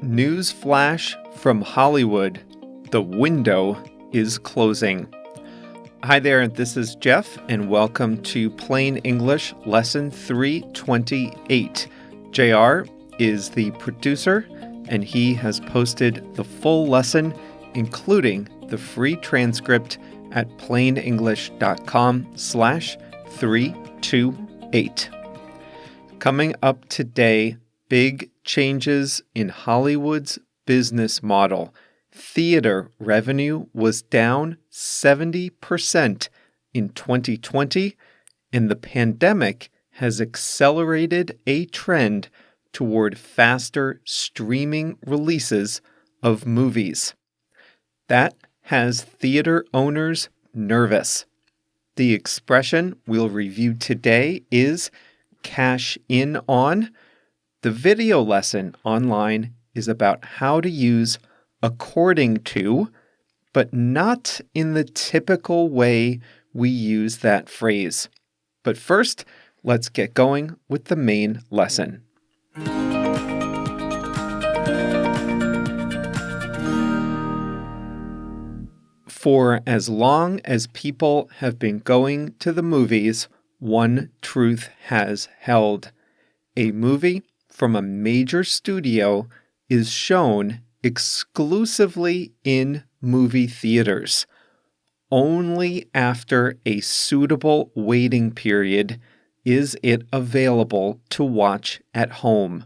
News flash from Hollywood. The window is closing. Hi there, this is Jeff, and welcome to Plain English Lesson 328. JR is the producer, and he has posted the full lesson, including the free transcript at plainenglish.com/328. Coming up today, big changes in Hollywood's business model. Theater revenue was down 70% in 2020, and the pandemic has accelerated a trend toward faster streaming releases of movies. That has theater owners nervous. The expression we'll review today is cash in on. The video lesson online is about how to use according to, but not in the typical way we use that phrase. But first, let's get going with the main lesson. For as long as people have been going to the movies, one truth has held. A movie from a major studio is shown exclusively in movie theaters. Only after a suitable waiting period is it available to watch at home.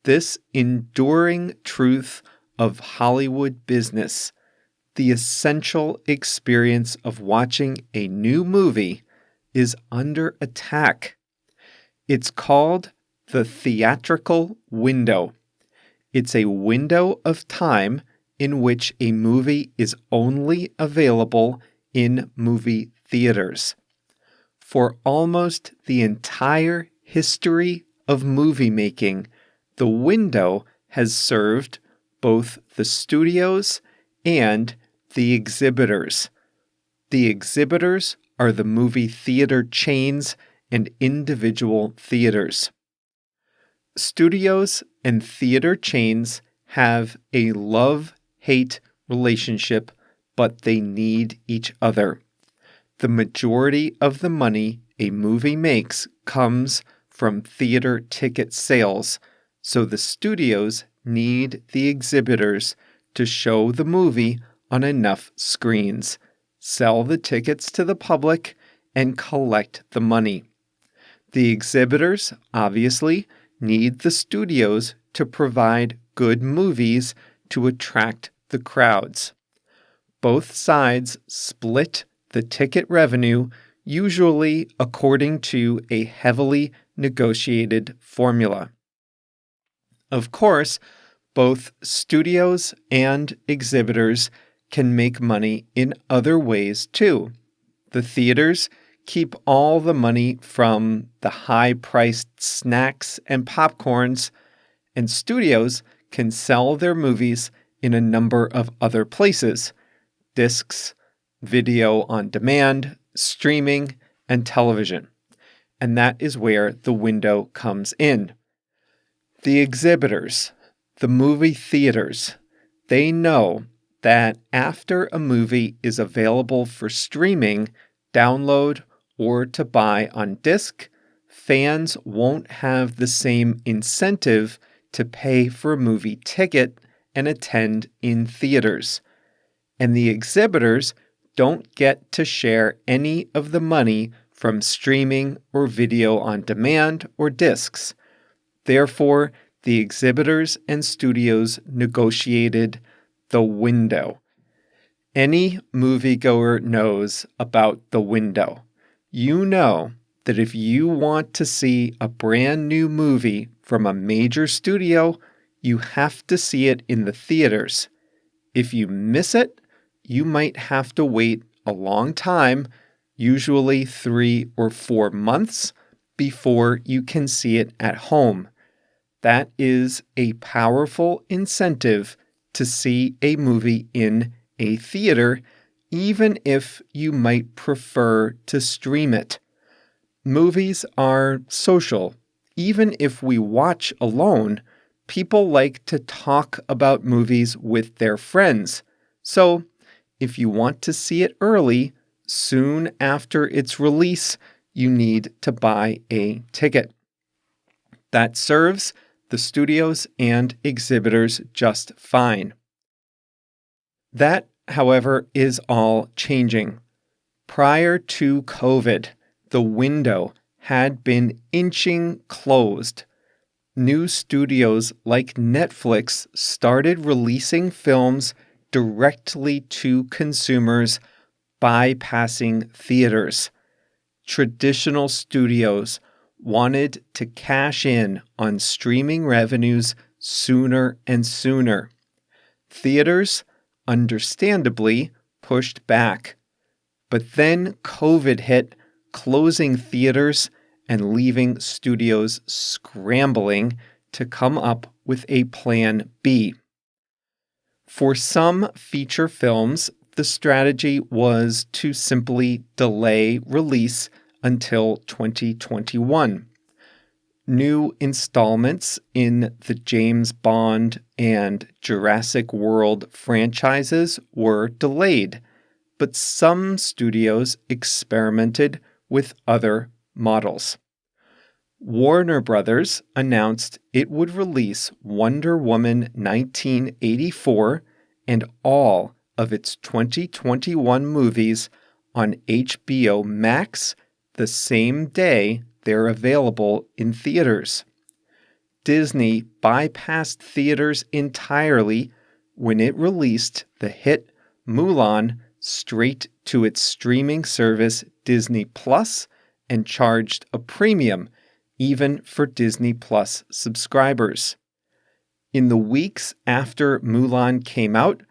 This enduring truth of Hollywood business, the essential experience of watching a new movie, is under attack. It's called the theatrical window. It's a window of time in which a movie is only available in movie theaters. For almost the entire history of movie making, the window has served both the studios and the exhibitors. The exhibitors are the movie theater chains and individual theaters. Studios and theater chains have a love-hate relationship, but they need each other. The majority of the money a movie makes comes from theater ticket sales, so the studios need the exhibitors to show the movie on enough screens, sell the tickets to the public, and collect the money. The exhibitors, obviously, need the studios to provide good movies to attract the crowds. Both sides split the ticket revenue, usually according to a heavily negotiated formula. Of course, both studios and exhibitors can make money in other ways too. The theaters keep all the money from the high-priced snacks and popcorns, and studios can sell their movies in a number of other places: discs, video on demand, streaming, and television. And that is where the window comes in. The exhibitors, the movie theaters, they know that after a movie is available for streaming, download, or to buy on disc, fans won't have the same incentive to pay for a movie ticket and attend in theaters. And the exhibitors don't get to share any of the money from streaming or video on demand or discs. Therefore, the exhibitors and studios negotiated the window. Any moviegoer knows about the window. You know that if you want to see a brand new movie from a major studio, you have to see it in the theaters. If you miss it, you might have to wait a long time, usually 3 or 4 months, before you can see it at home. That is a powerful incentive to see a movie in a theater, even if you might prefer to stream it. Movies are social. Even if we watch alone, people like to talk about movies with their friends. So, if you want to see it early, soon after its release, you need to buy a ticket. That serves the studios and exhibitors just fine. That, however, is all changing. Prior to COVID, the window had been inching closed. New studios like Netflix started releasing films directly to consumers, bypassing theaters. Traditional studios wanted to cash in on streaming revenues sooner and sooner. Theaters, understandably, pushed back. But then COVID hit, closing theaters and leaving studios scrambling to come up with a plan B. For some feature films, the strategy was to simply delay release until 2021. New installments in the James Bond and Jurassic World franchises were delayed, but some studios experimented with other models. Warner Brothers announced it would release Wonder Woman 1984 and all of its 2021 movies on HBO Max the same day they're available in theaters. Disney bypassed theaters entirely when it released the hit Mulan straight to its streaming service Disney Plus and charged a premium even for Disney Plus subscribers. In the weeks after Mulan came out,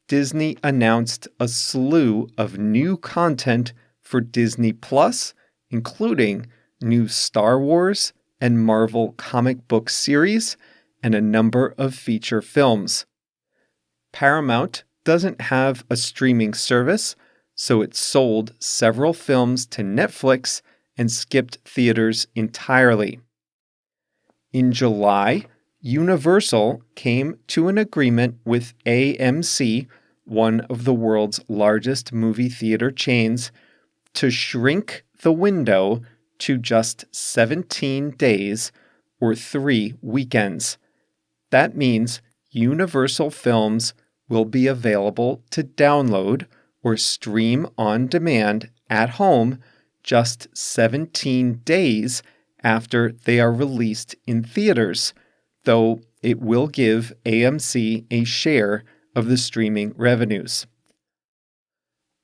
Disney announced a slew of new content for Disney Plus, including new Star Wars and Marvel comic book series and a number of feature films. Paramount doesn't have a streaming service, so it sold several films to Netflix and skipped theaters entirely. In July, Universal came to an agreement with AMC, one of the world's largest movie theater chains, to shrink the window to just 17 days or 3 weekends. That means Universal films will be available to download or stream on demand at home just 17 days after they are released in theaters, though it will give AMC a share of the streaming revenues.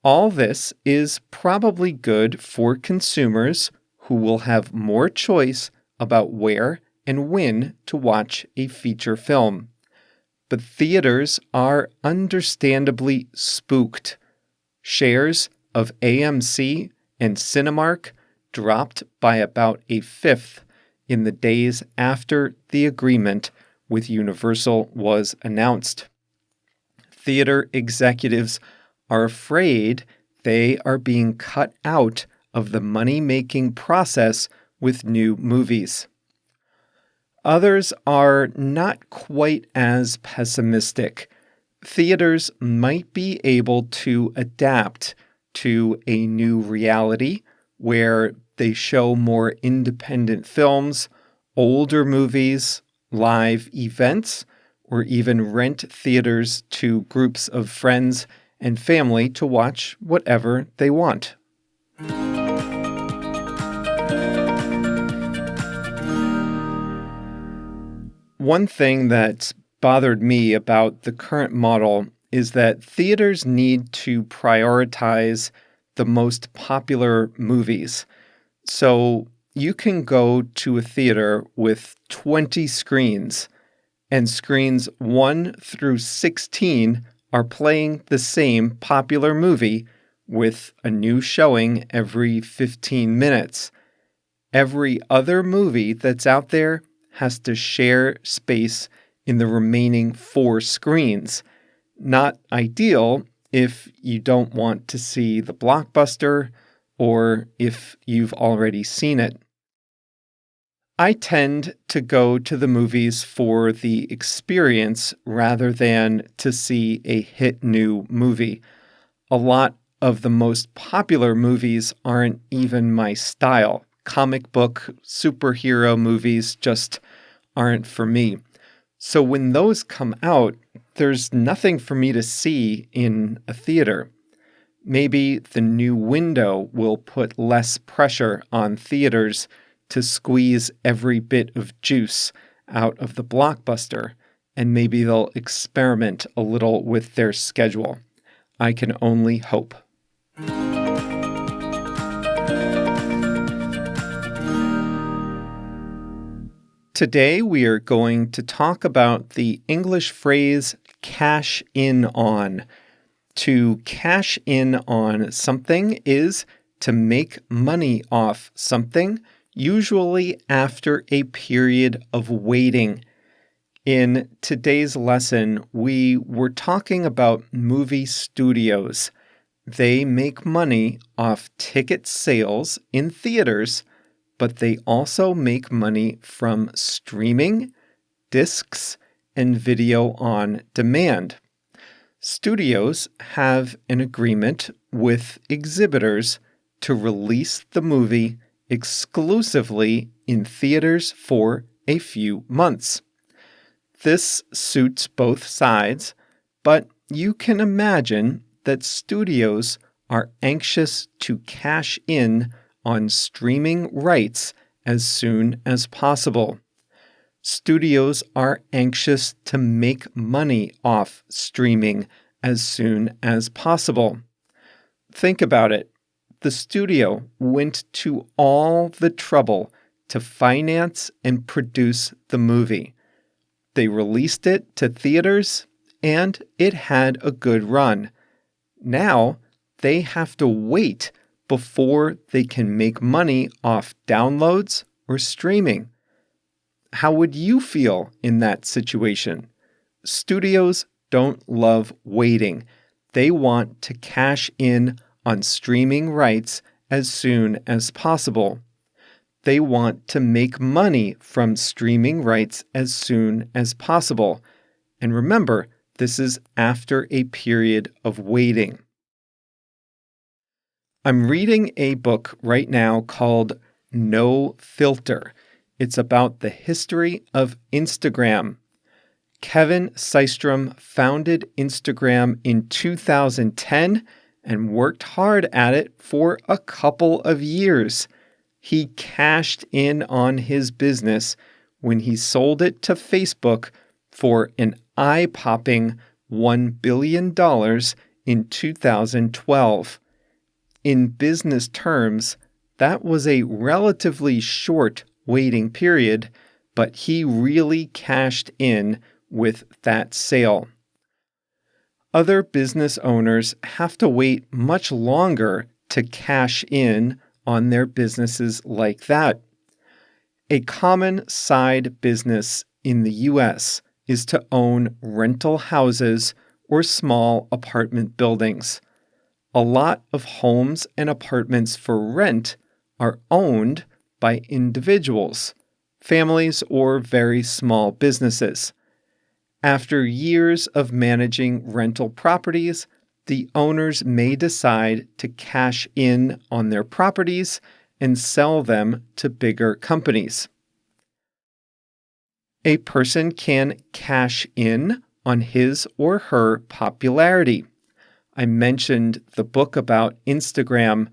All this is probably good for consumers who will have more choice about where and when to watch a feature film. But theaters are understandably spooked. Shares of AMC and Cinemark dropped by about a fifth in the days after the agreement with Universal was announced. Theater executives are afraid they are being cut out of the money-making process with new movies. Others are not quite as pessimistic. Theaters might be able to adapt to a new reality where they show more independent films, older movies, live events, or even rent theaters to groups of friends and family to watch whatever they want. One thing that's bothered me about the current model is that theaters need to prioritize the most popular movies. So you can go to a theater with 20 screens, and screens 1 through 16 are playing the same popular movie with a new showing every 15 minutes. Every other movie that's out there has to share space in the remaining 4 screens. Not ideal if you don't want to see the blockbuster or if you've already seen it. I tend to go to the movies for the experience rather than to see a hit new movie. A lot of the most popular movies aren't even my style. Comic book, superhero movies just aren't for me. So when those come out, there's nothing for me to see in a theater. Maybe the new window will put less pressure on theaters to squeeze every bit of juice out of the blockbuster, and maybe they'll experiment a little with their schedule. I can only hope. Today, we are going to talk about the English phrase cash in on. To cash in on something is to make money off something, usually after a period of waiting. In today's lesson, we were talking about movie studios. They make money off ticket sales in theaters, but they also make money from streaming, discs, and video on demand. Studios have an agreement with exhibitors to release the movie exclusively in theaters for a few months. This suits both sides, but you can imagine that studios are anxious to cash in on streaming rights as soon as possible. Studios are anxious to make money off streaming as soon as possible. Think about it. The studio went to all the trouble to finance and produce the movie. They released it to theaters, and it had a good run. Now, they have to wait before they can make money off downloads or streaming. How would you feel in that situation? Studios don't love waiting. They want to cash in on streaming rights as soon as possible. They want to make money from streaming rights as soon as possible. And remember, this is after a period of waiting. I'm reading a book right now called No Filter. It's about the history of Instagram. Kevin Systrom founded Instagram in 2010 and worked hard at it for a couple of years. He cashed in on his business when he sold it to Facebook for an eye-popping $1 billion in 2012. In business terms, that was a relatively short waiting period, but he really cashed in with that sale. Other business owners have to wait much longer to cash in on their businesses like that. A common side business in the U.S. is to own rental houses or small apartment buildings. A lot of homes and apartments for rent are owned by individuals, families, or very small businesses. After years of managing rental properties, the owners may decide to cash in on their properties and sell them to bigger companies. A person can cash in on his or her popularity. I mentioned the book about Instagram.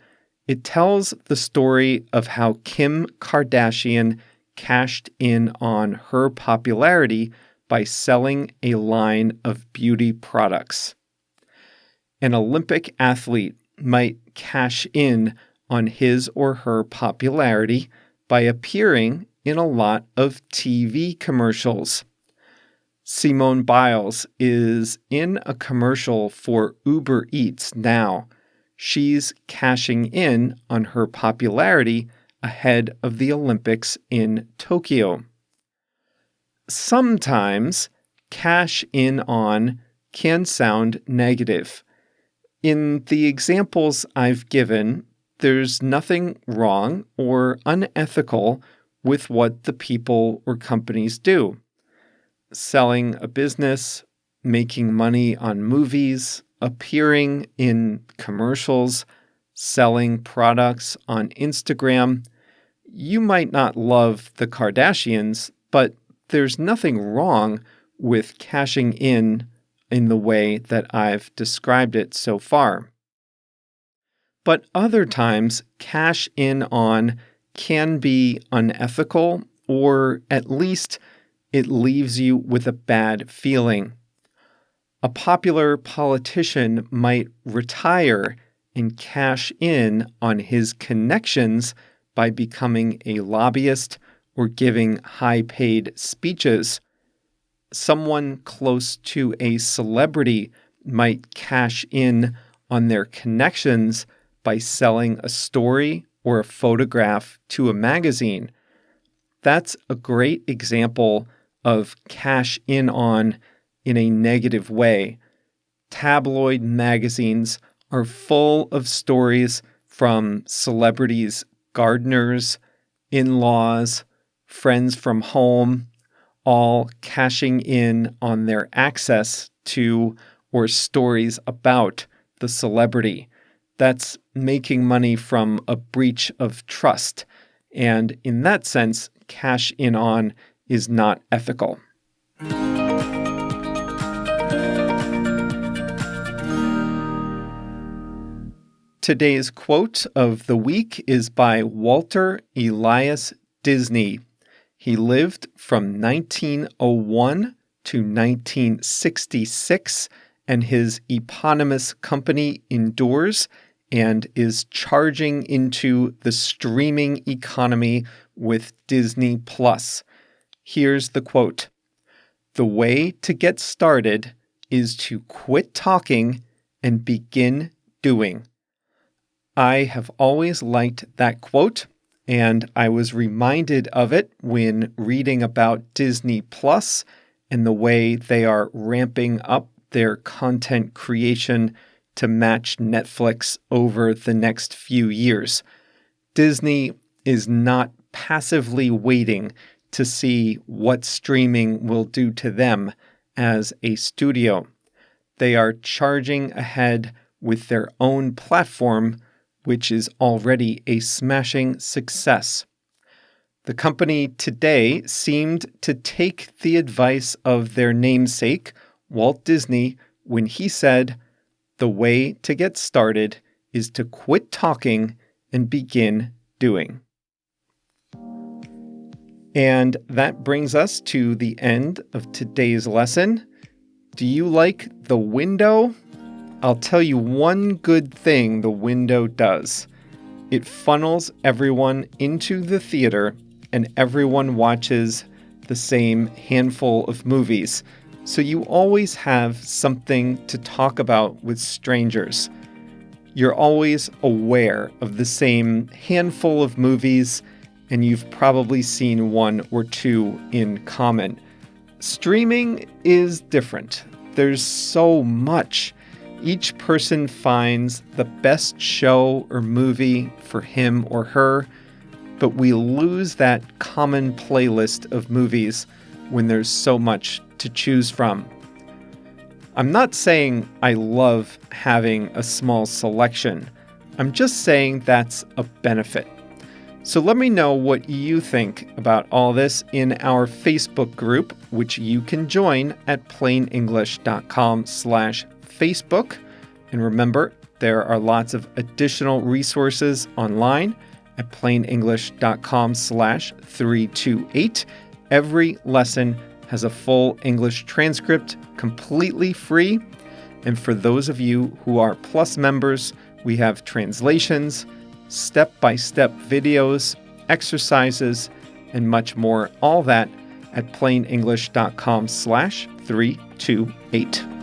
It tells the story of how Kim Kardashian cashed in on her popularity by selling a line of beauty products. An Olympic athlete might cash in on his or her popularity by appearing in a lot of TV commercials. Simone Biles is in a commercial for Uber Eats now. She's cashing in on her popularity ahead of the Olympics in Tokyo. Sometimes cash in on can sound negative. In the examples I've given, there's nothing wrong or unethical with what the people or companies do. Selling a business, making money on movies, appearing in commercials, selling products on Instagram. You might not love the Kardashians, but there's nothing wrong with cashing in the way that I've described it so far. But other times, cash in on can be unethical, or at least it leaves you with a bad feeling. A popular politician might retire and cash in on his connections by becoming a lobbyist or giving high-paid speeches. Someone close to a celebrity might cash in on their connections by selling a story or a photograph to a magazine. That's a great example of cash in on in a negative way. Tabloid magazines are full of stories from celebrities, gardeners, in-laws, friends from home, all cashing in on their access to or stories about the celebrity. That's making money from a breach of trust. And in that sense, cash in on is not ethical. Today's quote of the week is by Walter Elias Disney. He lived from 1901 to 1966, and his eponymous company endures and is charging into the streaming economy with Disney Plus. Here's the quote. "The way to get started is to quit talking and begin doing." I have always liked that quote, and I was reminded of it when reading about Disney Plus and the way they are ramping up their content creation to match Netflix over the next few years. Disney is not passively waiting to see what streaming will do to them as a studio. They are charging ahead with their own platform, which is already a smashing success. The company today seemed to take the advice of their namesake, Walt Disney, when he said, "The way to get started is to quit talking and begin doing." And that brings us to the end of today's lesson. Do you like the window? I'll tell you one good thing the window does. It funnels everyone into the theater, and everyone watches the same handful of movies. So you always have something to talk about with strangers. You're always aware of the same handful of movies, and you've probably seen one or two in common. Streaming is different. There's so much. Each person finds the best show or movie for him or her, but we lose that common playlist of movies when there's so much to choose from. I'm not saying I love having a small selection. I'm just saying that's a benefit. So let me know what you think about all this in our Facebook group, which you can join at plainenglish.com/Facebook. And remember, there are lots of additional resources online at plainenglish.com/328. Every lesson has a full English transcript completely free. And for those of you who are Plus members, we have translations, step-by-step videos, exercises, and much more. All that at plainenglish.com/328.